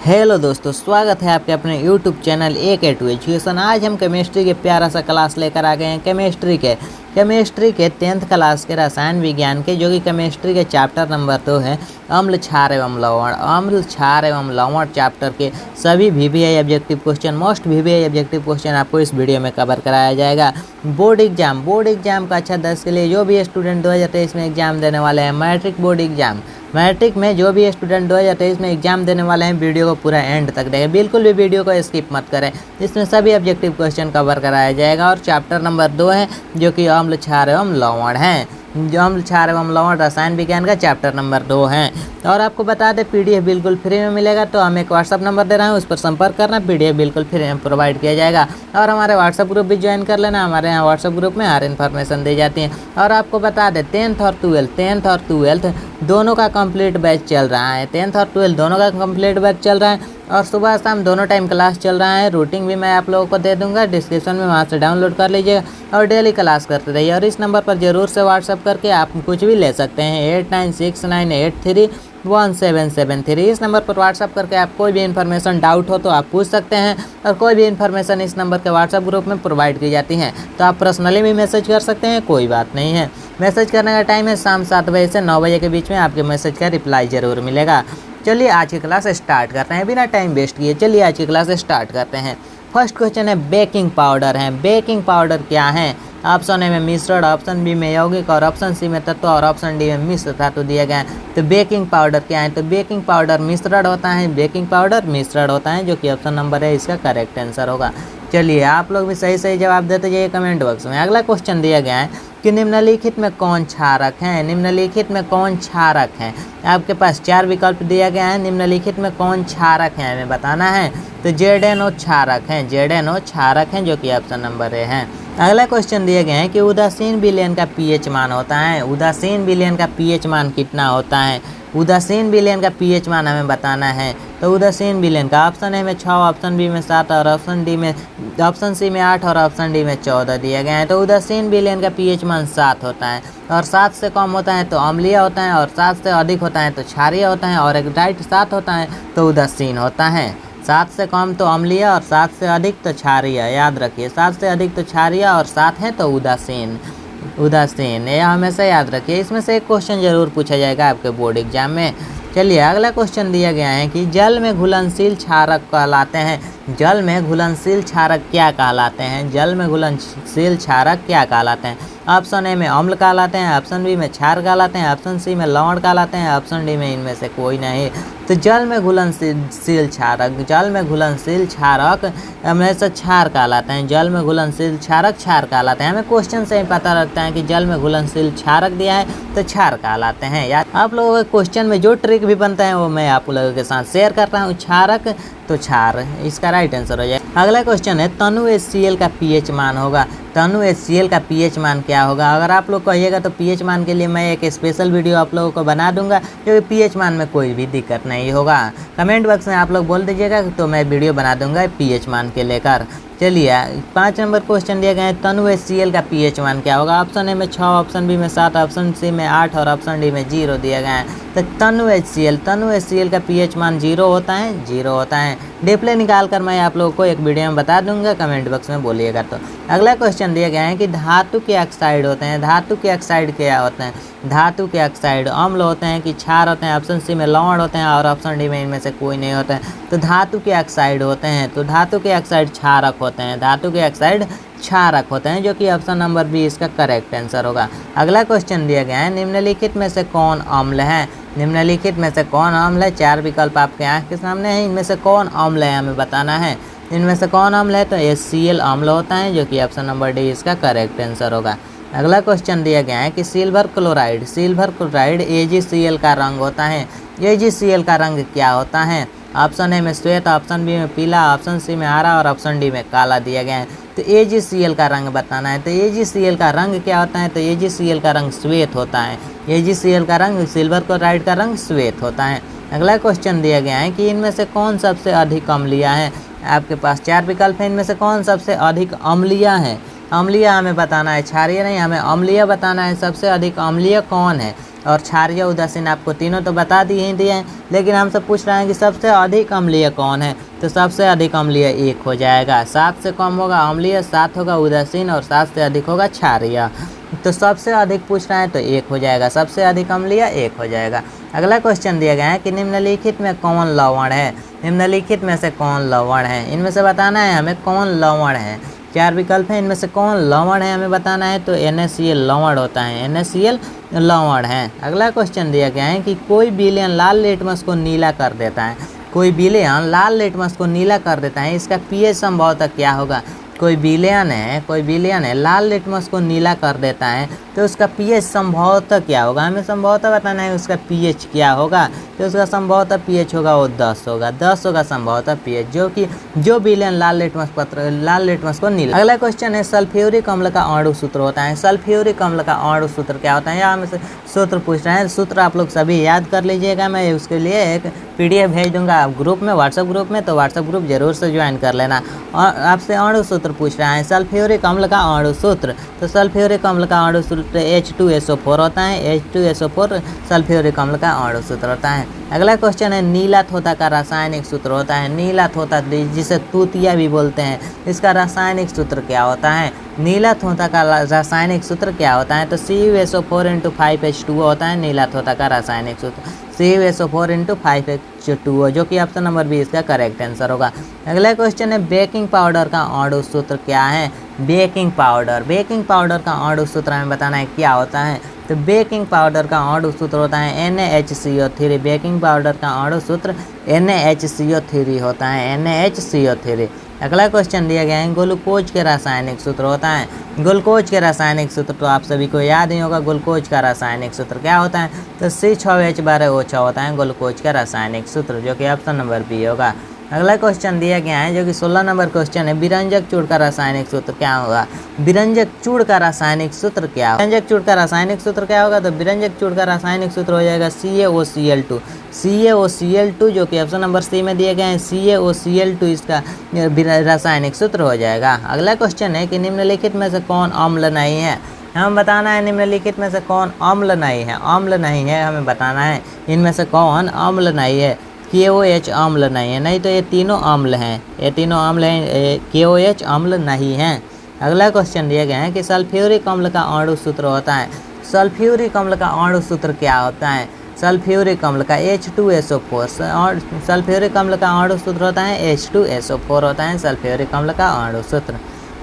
Hello दोस्तों, स्वागत है आपके अपने YouTube चैनल A2 एजुकेशन। आज हम केमिस्ट्री के प्यारा सा क्लास लेकर आ गए हैं। केमिस्ट्री के 10th क्लास के रसायन विज्ञान के, जो कि केमिस्ट्री के चैप्टर नंबर 2 है, अम्ल क्षार एवं लवण चैप्टर के सभी VBI objective question, most VBI objective question आपको इस वीडियो में कवर कराया जाएगा। बोर्ड एग्जाम का अच्छा 10 के लिए जो भी स्टूडेंट 2023 में एग्जाम देने वाले हैं, मैट्रिक में जो भी स्टूडेंट 2023 में एग्जाम देने वाले हैं, वीडियो को पूरा एंड तक देखें, बिल्कुल भी वीडियो को स्किप मत करें। इसमें सभी ऑब्जेक्टिव क्वेश्चन कवर कराया जाएगा। और चैप्टर नंबर 2 है, जो कि अम्ल क्षार एवं लवण है। जो अम्ल क्षार एवं लवण रसायन विज्ञान का चैप्टर नंबर 2 है। और आपको बता दें, PDF बिल्कुल फ्री में मिलेगा। तो हम एक व्हाट्सअप नंबर दे रहे हैं, उस पर संपर्क करना। PDF बिल्कुल फ्री में प्रोवाइड किया जाएगा। और हमारे व्हाट्सअप ग्रुप भी ज्वाइन कर लेना। हमारे यहाँ व्हाट्सअप ग्रुप में हर इन्फॉर्मेशन दी जाती है। और आपको बता दें, 10th और 12th दोनों का कंप्लीट बैच चल रहा है। 10th और 12th दोनों का कंप्लीट बैच चल रहा है। और सुबह शाम दोनों टाइम क्लास चल रहा है। रूटिंग भी मैं आप लोगों को दे दूंगा डिस्क्रिप्शन में, वहाँ से डाउनलोड कर लीजिएगा और डेली क्लास करते रहिए। और इस नंबर पर ज़रूर से व्हाट्सअप करके आप कुछ भी ले सकते हैं। 8969831773। इस नंबर पर व्हाट्सअप करके आप कोई भी इन्फॉर्मेशन डाउट हो तो आप पूछ सकते हैं। और कोई भी इन्फॉर्मेशन इस नंबर के व्हाट्सअप ग्रुप में प्रोवाइड की जाती है, तो आप पर्सनली भी मैसेज कर सकते हैं, कोई बात नहीं है। मैसेज करने का टाइम है शाम 7 बजे से 9 बजे के बीच में। आपके मैसेज का रिप्लाई ज़रूर मिलेगा। चलिए आज की क्लास स्टार्ट करते हैं, बिना टाइम वेस्ट किए। चलिए आज की क्लास स्टार्ट करते हैं। फर्स्ट क्वेश्चन है बेकिंग पाउडर है। बेकिंग पाउडर क्या है? ऑप्शन ए में मिश्रण, ऑप्शन बी में यौगिक, और ऑप्शन सी में तत्व, और ऑप्शन डी में मिश्र धातु दिए गए हैं। तो बेकिंग पाउडर क्या है? तो बेकिंग पाउडर मिश्रण होता है। बेकिंग पाउडर मिश्रण होता है, जो कि ऑप्शन नंबर है इसका करेक्ट आंसर होगा। चलिए आप लोग भी सही जवाब देते जाइए कमेंट बॉक्स में। अगला क्वेश्चन दिया गया है कि निम्नलिखित में कौन क्षारक है? निम्नलिखित में कौन क्षारक है? आपके पास 4 विकल्प दिया गया है। निम्नलिखित में कौन क्षारक है हमें बताना है। तो ZNO क्षारक है, ZNO क्षारक है, जो कि ऑप्शन नंबर ए है। अगला क्वेश्चन दिए गए हैं कि उदासीन विलयन का pH मान होता है। उदासीन विलयन का pH मान कितना होता है? उदासीन विलयन का pH मान हमें बताना है। तो उदासीन विलयन का ऑप्शन ए में 6, ऑप्शन बी में 7, और ऑप्शन सी में 8, और ऑप्शन डी में 14 दिए गए हैं। तो उदासीन विलयन का pH मान 7 होता है। और 7 से कम होता है तो अम्लीय होता है, और 7 से अधिक होता है तो क्षारीय होता है, और एक डाइट 7 होता है तो उदासीन होता है। 7 से कम तो अम्लीय और 7 से अधिक तो क्षारीय। याद रखिए, 7 से अधिक तो क्षारीय और 7 है तो उदासीन। यह हमेशा याद रखिए। इसमें से एक क्वेश्चन जरूर पूछा जाएगा आपके बोर्ड एग्जाम में। चलिए अगला क्वेश्चन दिया गया है कि जल में घुलनशील क्षारक कहलाते हैं। जल में घुलनशील क्षारक क्या कहलाते हैं? जल में घुलनशील क्षारक क्या कहलाते हैं? ऑप्शन ए में अम्ल कहलाते हैं, ऑप्शन बी में क्षार कहलाते हैं, ऑप्शन सी में लवण कहलाते हैं, ऑप्शन डी में इनमें से कोई नहीं। तो जल में घुलनशील क्षारक हमेशा क्षार कहलाते हैं। जल में घुलनशील क्षारक क्षार कहलाते हैं। हमें क्वेश्चन से ही पता लगता है कि जल में घुलनशील क्षारक दिया है तो क्षार कहलाते हैं। यार आप लोगों के क्वेश्चन में जो ट्रिक भी बनता है वो मैं आप लोगों के साथ शेयर कर रहा हूँ। क्षारक तो क्षार इसका राइट आंसर हो जाए। अगला क्वेश्चन है तनु HCl का pH मान होगा। तनु HCl का pH मान क्या होगा? अगर आप लोग कहिएगा तो pH मान के लिए मैं एक स्पेशल वीडियो आप लोगों को बना दूंगा, क्योंकि pH मान में कोई भी दिक्कत नहीं होगा। कमेंट बॉक्स में आप लोग बोल दीजिएगा तो मैं वीडियो बना दूंगा pH मान के लेकर। चलिए 5 नंबर क्वेश्चन दिए गए हैं तनु HCl का pH मान क्या होगा? ऑप्शन ए में 6, ऑप्शन बी में 7, ऑप्शन सी में 8, और ऑप्शन डी में 0 दिए गए हैं। तो तनु HCl का pH मान 0 होता है। डिस्प्ले निकाल कर मैं आप लोगों को एक वीडियो में बता दूंगा, कमेंट बॉक्स में बोलिएगा तो। अगला क्वेश्चन दिए गए हैं कि धातु के ऑक्साइड होते हैं। धातु के ऑक्साइड क्या होते हैं? धातु के ऑक्साइड अम्ल होते हैं कि क्षार होते हैं? ऑप्शन सी में लवण होते हैं, और ऑप्शन डी में इनमें से कोई नहीं होता है। तो धातु के ऑक्साइड होते हैं। तो धातु के ऑक्साइड क्षारक होते हैं। धातु के ऑक्साइड क्षारक होते हैं, जो कि ऑप्शन नंबर बी इसका करेक्ट आंसर होगा। अगला क्वेश्चन दिया गया है निम्नलिखित में से कौन अम्ल है? निम्नलिखित में से कौन अम्ल है? 4 विकल्प आपके आँख के सामने है। इनमें से कौन अम्ल है हमें बताना है। इनमें से कौन अम्ल है? तो HCl अम्ल होता है, जो कि ऑप्शन नंबर डी इसका करेक्ट आंसर होगा। अगला क्वेश्चन दिया गया है कि सिल्वर क्लोराइड AgCl का रंग होता है। AgCl का रंग क्या होता है? ऑप्शन ए में श्वेत, ऑप्शन बी में पीला, ऑप्शन सी में हरा, और ऑप्शन डी में काला दिया गया है। तो AgCl का रंग बताना है। तो AgCl का रंग क्या होता है? तो AgCl का रंग श्वेत होता है। AgCl का रंग, सिल्वर क्लोराइड का रंग श्वेत होता है। अगला क्वेश्चन दिया गया है कि इनमें से कौन सबसे अधिक अम्लीय है? आपके पास 4 विकल्प हैं। इनमें से कौन सबसे अधिक अम्लीय है? अम्लीय हमें बताना है, क्षारीय नहीं, हमें अम्लीय बताना है। सबसे अधिक अम्लीय कौन है? और क्षारीय, उदासीन आपको तीनों तो बता दिए ही दिए हैं, लेकिन हमसे पूछ रहे हैं कि सबसे अधिक अम्लीय कौन है। तो सबसे अधिक अम्लीय 1 हो जाएगा। 7 से कम होगा अम्लीय, 7 होगा उदासीन और 7 से अधिक होगा क्षारीय। तो सबसे अधिक पूछ रहे हैं तो 1 हो जाएगा, सबसे अधिक अम्लीय 1 हो जाएगा। अगला क्वेश्चन दिया गया है कि निम्नलिखित में कौन लवण है। निम्नलिखित में से कौन लवण है, इनमें से बताना है हमें कौन लवण है। 4 विकल्प हैं, इनमें से कौन लवण है हमें बताना है। तो NaCl लवण होता है, NaCl लवण है। अगला क्वेश्चन दिया गया है कि कोई विलयन लाल लिटमस को नीला कर देता है। कोई विलयन लाल लिटमस को नीला कर देता है, इसका pH संभवतः क्या होगा। कोई विलयन है लाल लिटमस को नीला कर देता है, तो उसका pH संभवतः क्या होगा, हमें संभवतः बताना है उसका pH क्या होगा। तो उसका संभवतः pH होगा वो 10 होगा, 10 होगा संभवतः pH, जो विलयन लाल लिटमस को नीला। अगला क्वेश्चन है सल्फ्यूरिक अम्ल का अणु सूत्र होता है। सल्फ्यूरिक अम्ल का अणु सूत्र क्या होता है, यहाँ हमें सूत्र पूछ रहे हैं। सूत्र आप लोग सभी याद कर लीजिएगा, मैं उसके लिए एक PDF भेज दूंगा ग्रुप में, व्हाट्सएप ग्रुप में, तो व्हाट्सएप ग्रुप जरूर से ज्वाइन कर लेना। और आपसे अणु सूत्र पूछ रहा है, सल्फ्यूरिक अम्ल का अणु सूत्र। तो सल्फ्यूरिक अम्ल का अणु सूत्र H2SO4 होता है, H2SO4 सल्फ्यूरिक अम्ल का अणु सूत्र होता है। अगला क्वेश्चन है नीला थोथा का रासायनिक सूत्र होता है। नीला थोथा जिसे तूतिया भी बोलते हैं, इसका रासायनिक सूत्र क्या होता है। नीला थोथा का रासायनिक सूत्र क्या होता है। तो CuSO4 × 5H2O होता है नीला थोथा का रासायनिक सूत्र, CuSO4 × 5H2O, जो कि ऑप्शन नंबर बी इसका करेक्ट आंसर होगा। अगला क्वेश्चन है बेकिंग पाउडर का अणु सूत्र क्या है। बेकिंग पाउडर का अणु सूत्र हमें बताना है क्या होता है। तो बेकिंग पाउडर का अणु सूत्र होता है NaHCO3। बेकिंग पाउडर का अणु सूत्र NaHCO3 होता है, NaHCO3। अगला क्वेश्चन दिया गया है ग्लूकोज के रासायनिक सूत्र होता है। ग्लूकोज के रासायनिक सूत्र तो आप सभी को याद ही होगा। ग्लूकोज का रासायनिक सूत्र क्या होता है। तो C6H12O6 होता है ग्लूकोज का रासायनिक सूत्र, जो कि ऑप्शन नंबर बी होगा। अगला क्वेश्चन दिया गया है जो कि 16 नंबर क्वेश्चन है, विरंजक चूड़ का रासायनिक सूत्र क्या होगा। विरंजक चूड़ का रासायनिक सूत्र क्या होगा। विरंजक चूड़ का रासायनिक सूत्र क्या होगा। तो विरंजक चूड़ का रासायनिक सूत्र हो जाएगा CaOCl2। CaOCl2 जो कि ऑप्शन नंबर सी में दिए गए हैं, CaOCl2 इसका रासायनिक सूत्र हो जाएगा। अगला क्वेश्चन है कि निम्नलिखित में से कौन अम्ल नहीं है। हमें बताना है निम्नलिखित में से कौन अम्ल नहीं है। अम्ल नहीं है हमें बताना है, इनमें से कौन अम्ल नहीं है। KOH अम्ल नहीं है, नहीं तो ये तीनों अम्ल हैं, ये तीनों अम्ल हैं, KOH अम्ल नहीं हैं। अगला क्वेश्चन दिया गया है कि सल्फ्यूरिक अम्ल का अणु सूत्र होता है। सल्फ्यूरिक अम्ल का अणु सूत्र क्या होता है। सल्फ्यूरिक अम्ल का H2SO4 और सल्फ्यूरिक अम्ल का अणु सूत्र होता है H2SO4 होता है सल्फ्यूरिक अम्ल का अणु सूत्र।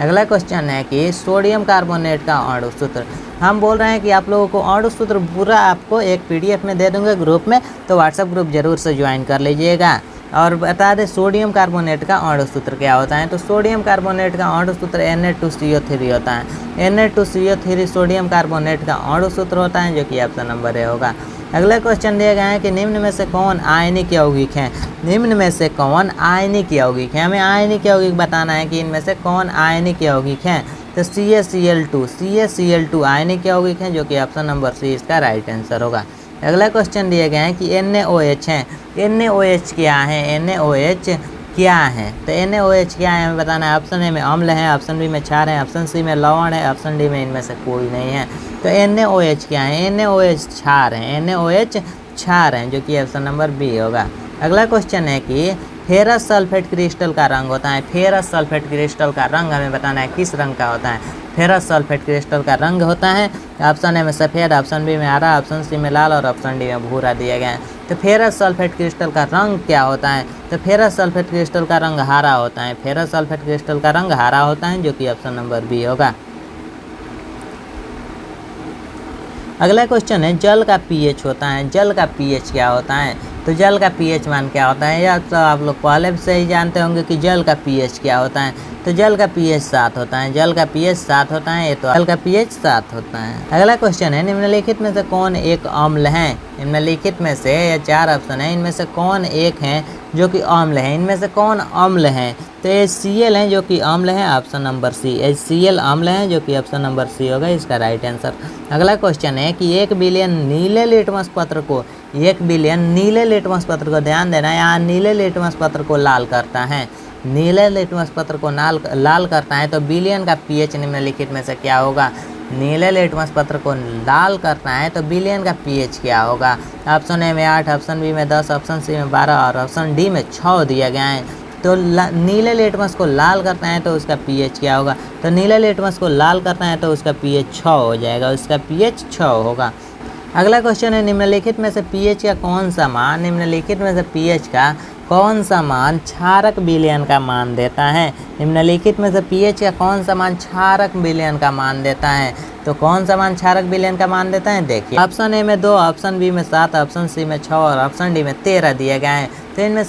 अगला क्वेश्चन है कि सोडियम कार्बोनेट का अणु सूत्र। हम बोल रहे हैं कि आप लोगों को अणु सूत्र पूरा आपको एक PDF में दे दूंगा ग्रुप में, तो व्हाट्सएप ग्रुप जरूर से ज्वाइन कर लीजिएगा। और बता दें सोडियम कार्बोनेट का अणु सूत्र क्या होता है। तो सोडियम कार्बोनेट का अणु सूत्र Na2CO3 होता है। Na2CO3 सोडियम कार्बोनेट का अणु सूत्र होता है, जो कि ऑप्शन नंबर ए होगा। अगला क्वेश्चन दिया गया है कि निम्न में से कौन आयनिक यौगिक हैं। निम्न में से कौन आयनिक यौगिक हैं, हमें आयनिक यौगिक बताना है कि इनमें से कौन आयनिक यौगिक हैं। तो CaCl2 आयनिक यौगिक हैं, जो कि ऑप्शन नंबर सी इसका राइट आंसर होगा। अगला क्वेश्चन दिया गया है कि NaOH हैं। NaOH क्या है, NaOH क्या है। तो NaOH क्या है हमें बताना है। ऑप्शन ए में अम्ल है, ऑप्शन बी में क्षार है, ऑप्शन सी में लवण है, ऑप्शन डी में इनमें से कोई नहीं है। तो NaOH क्या है, NaOH क्षार है, NaOH क्षार है, जो कि ऑप्शन नंबर बी होगा। अगला क्वेश्चन है कि फेरस सल्फेट क्रिस्टल का रंग होता है। फेरस सल्फेट क्रिस्टल का रंग हमें बताना है किस रंग का होता है। फेरस सल्फेट क्रिस्टल का रंग होता है ऑप्शन ए में सफ़ेद, ऑप्शन बी में हरा, ऑप्शन सी में लाल और ऑप्शन डी में भूरा दिया गया है। तो फेरस सल्फेट क्रिस्टल का रंग क्या होता है। तो फेरस सल्फेट क्रिस्टल का रंग हरा होता है। फेरस सल्फेट क्रिस्टल का रंग हरा होता है, जो कि ऑप्शन नंबर बी होगा। अगला क्वेश्चन है जल का pH होता है। जल का pH क्या होता है। तो जल का pH मान क्या होता है, या तो आप लोग पहले से ही जानते होंगे कि जल का pH क्या होता है। तो जल का pH 7 होता है। जल का pH 7 होता है, ये तो जल का pH 7 होता है। अगला क्वेश्चन है निम्नलिखित में से कौन एक अम्ल है। निम्नलिखित में से, या 4 ऑप्शन है, इनमें से कौन एक है जो कि अम्ल है। इनमें से कौन अम्ल है। तो HCl है, जो कि अम्ल है, ऑप्शन नंबर सी। HCl अम्ल है, जो कि ऑप्शन नंबर सी होगा इसका राइट आंसर। अगला क्वेश्चन है कि 1 बिलियन नीले लिटमस पत्र को, 1 बिलियन नीले लिटमस पत्र को, ध्यान देना, यहाँ नीले लिटमस पत्र को लाल करता है। नीले लिटमस पत्र को लाल करता है, तो बिलियन का pH निम्नलिखित में से क्या होगा। नीले लिटमस पत्र को लाल करना है तो बिलियन का पीएच क्या होगा। ऑप्शन ए में 8, ऑप्शन बी में 10, ऑप्शन सी में 12 और ऑप्शन डी में 6 दिया गया है। तो नीले लिटमस को लाल करना है तो उसका पीएच क्या होगा। तो नीले लिटमस को लाल करना है तो उसका पीएच 6 हो जाएगा, उसका पीएच 6 होगा। अगला क्वेश्चन है निम्नलिखित में से पीएच का कौन सा मान निम्नलिखित में से पीएच का कौन सा मान क्षारक विलयन का मान देता है। निम्नलिखित में से पीएच का कौन सा मान क्षारक विलयन का मान देता है। तो कौन सा मान क्षारक विलयन का मान देता है, देखिए ऑप्शन ए में 2, ऑप्शन बी में 7, ऑप्शन सी में 6 और ऑप्शन डी में 13 दिए गए हैं। तो इनमें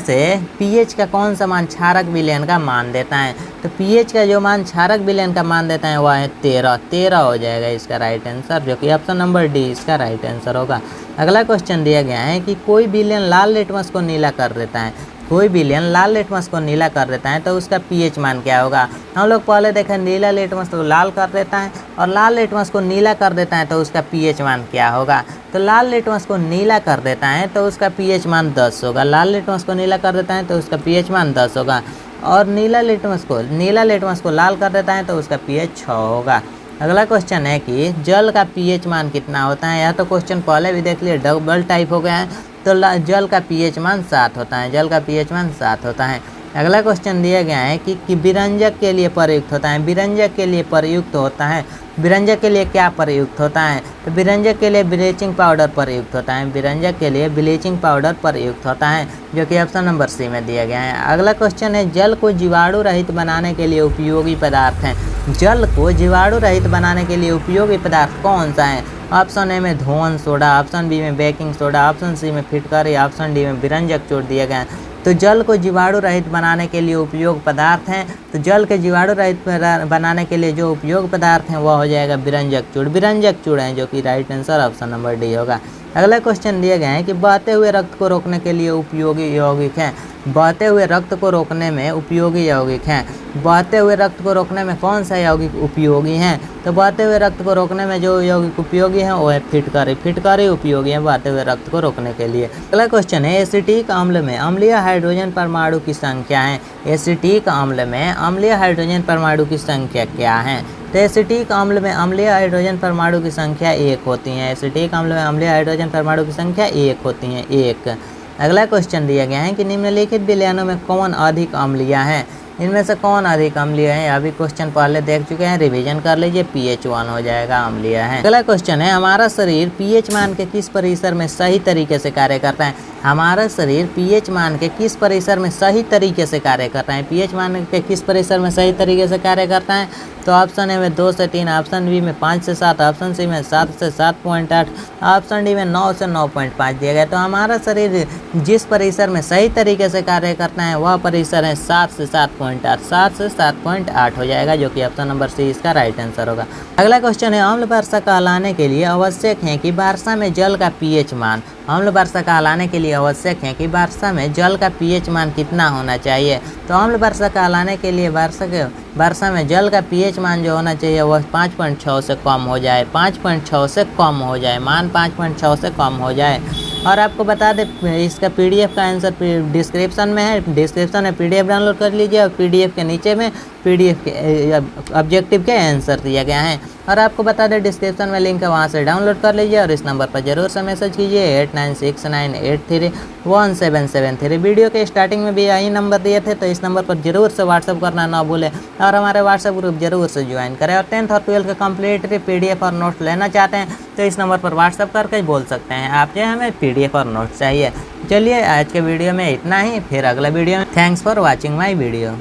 से पीएच का कौन सा मान क्षारक विलयन का मान देता है। तो पीएच का जो मान क्षारक विलयन का मान देता है वह है 13 हो जाएगा इसका राइट आंसर, जो कि ऑप्शन नंबर डी इसका राइट आंसर होगा। अगला क्वेश्चन दिया गया है कि कोई विलयन लाल लिटमस को नीला कर देता है। कोई विलयन लाल लिटमस को नीला कर देता है तो उसका पीएच मान क्या होगा। हम लोग पहले देखें नीला लिटमस को लाल कर देता है और लाल लिटमस को नीला कर देता है तो उसका पीएच मान क्या होगा। तो लाल लिटमस को नीला कर देता है तो उसका पीएच मान 10 होगा। लाल लिटमस को नीला कर देता है तो उसका पीएच मान 10 होगा और नीला लिटमस को लाल कर देता है तो उसका पीएच 6 होगा। अगला क्वेश्चन है कि जल का पीएच मान कितना होता है। यह तो क्वेश्चन पहले भी देख लिए, डबल टाइप हो गया है। तो जल का पीएच मान 7 होता है, जल का पीएच मान 7 होता है। अगला क्वेश्चन दिया गया है कि विरंजक के लिए प्रयुक्त होता है। विरंजक के लिए प्रयुक्त होता है, विरंजक के लिए क्या प्रयुक्त होता है। तो विरंजक के लिए ब्लीचिंग पाउडर प्रयुक्त होता है, विरंजक के लिए ब्लीचिंग पाउडर प्रयुक्त होता है, जो कि ऑप्शन नंबर सी में दिया गया है। अगला क्वेश्चन है जल को जीवाणु रहित बनाने के लिए उपयोगी पदार्थ हैं। जल को जीवाणु रहित बनाने के लिए उपयोगी पदार्थ कौन सा है। ऑप्शन ए में धोवन सोडा, ऑप्शन बी में बेकिंग सोडा, ऑप्शन सी में फिटकरी, ऑप्शन डी में विरंजक चूर्ण दिया गया है। तो जल को जीवाणु रहित बनाने के लिए उपयोग पदार्थ हैं। तो जल के जीवाणु रहित बनाने के लिए जो उपयोग पदार्थ हैं वह हो जाएगा विरंजक चूर्ण। विरंजक चूर्ण है, जो कि right answer option number D होगा। अगला क्वेश्चन दिए गए हैं कि बहते हुए रक्त को रोकने के लिए उपयोगी यौगिक हैं। बहते हुए रक्त को रोकने में उपयोगी यौगिक हैं। बहते हुए रक्त को रोकने में कौन सा यौगिक उपयोगी हैं। तो बहते हुए रक्त को रोकने में जो यौगिक उपयोगी हैं वो है फिटकरी। फिटकरी उपयोगी है बहते हुए रक्त को रोकने के लिए। अगला क्वेश्चन है एसिटिक अम्ल में अम्लीय हाइड्रोजन परमाणु की संख्या है। एसिटिक अम्ल में अम्लीय हाइड्रोजन परमाणु की संख्या क्या है। तो एसिटिक अम्ल में अम्लीय हाइड्रोजन परमाणु की संख्या 1 होती है। एसिटिक अम्ल में अम्लीय हाइड्रोजन परमाणु की संख्या 1 होती है, 1। अगला क्वेश्चन दिया गया है कि निम्नलिखित विलयनों में कौन अधिक अम्लीय है। इनमें से कौन अधिक अम्लीय है। अभी क्वेश्चन पहले देख चुके हैं, रिवीजन कर लीजिए। pH 1 हो जाएगा, अम्लीय है। अगला क्वेश्चन है हमारा शरीर pH मान के किस परिसर में सही तरीके से कार्य करता है। हमारा शरीर pH मान के किस परिसर में सही तरीके से कार्य करता है। pH मान के किस परिसर में सही तरीके से कार्य करता है। तो ऑप्शन ए में 2 से 3, ऑप्शन बी में 5 से 7, ऑप्शन सी में 7 से 7.8, ऑप्शन डी में 9 से 9.5 दिया गया। तो हमारा शरीर जिस परिसर में सही तरीके से कार्य करता है वह परिसर है 7 से 7.8, 7 से 7.8 हो जाएगा, जो कि ऑप्शन नंबर सी इसका राइट आंसर होगा। अगला क्वेश्चन है अम्ल वर्षा कहलाने के लिए आवश्यक है कि वर्षा में जल का pH मान। अम्ल वर्षा कहलाने के लिए आवश्यक है कि वर्षा में जल का pH मान कितना होना चाहिए। तो अम्ल वर्षा कहलाने के लिए वर्षा में जल का pH मान जो होना चाहिए वह 5.6 से कम हो जाए, 5.6 से कम हो जाए, मान 5.6 से कम हो जाए। और आपको बता दें इसका PDF का आंसर डिस्क्रिप्शन में है। डिस्क्रिप्शन में PDF डाउनलोड कर लीजिए और PDF के नीचे में PDF के ऑब्जेक्टिव के आंसर दिया गया है। और आपको बता दें डिस्क्रिप्शन में लिंक है, वहाँ से डाउनलोड कर लीजिए और इस नंबर पर जरूर से मैसेज कीजिए 8969831773। वीडियो के स्टार्टिंग में भी यही नंबर दिए थे, तो इस नंबर पर जरूर से व्हाट्सअप करना ना भूलें और हमारे व्हाट्सएप ग्रुप जरूर से ज्वाइन करें। और 10th और 12th का कम्प्लीटली PDF और नोट्स लेना चाहते हैं तो इस नंबर पर व्हाट्सएप करके बोल सकते हैं आप जो हमें PDF और नोट्स चाहिए। चलिए आज के वीडियो में इतना ही, फिर अगला वीडियो में। Thanks for watching my video.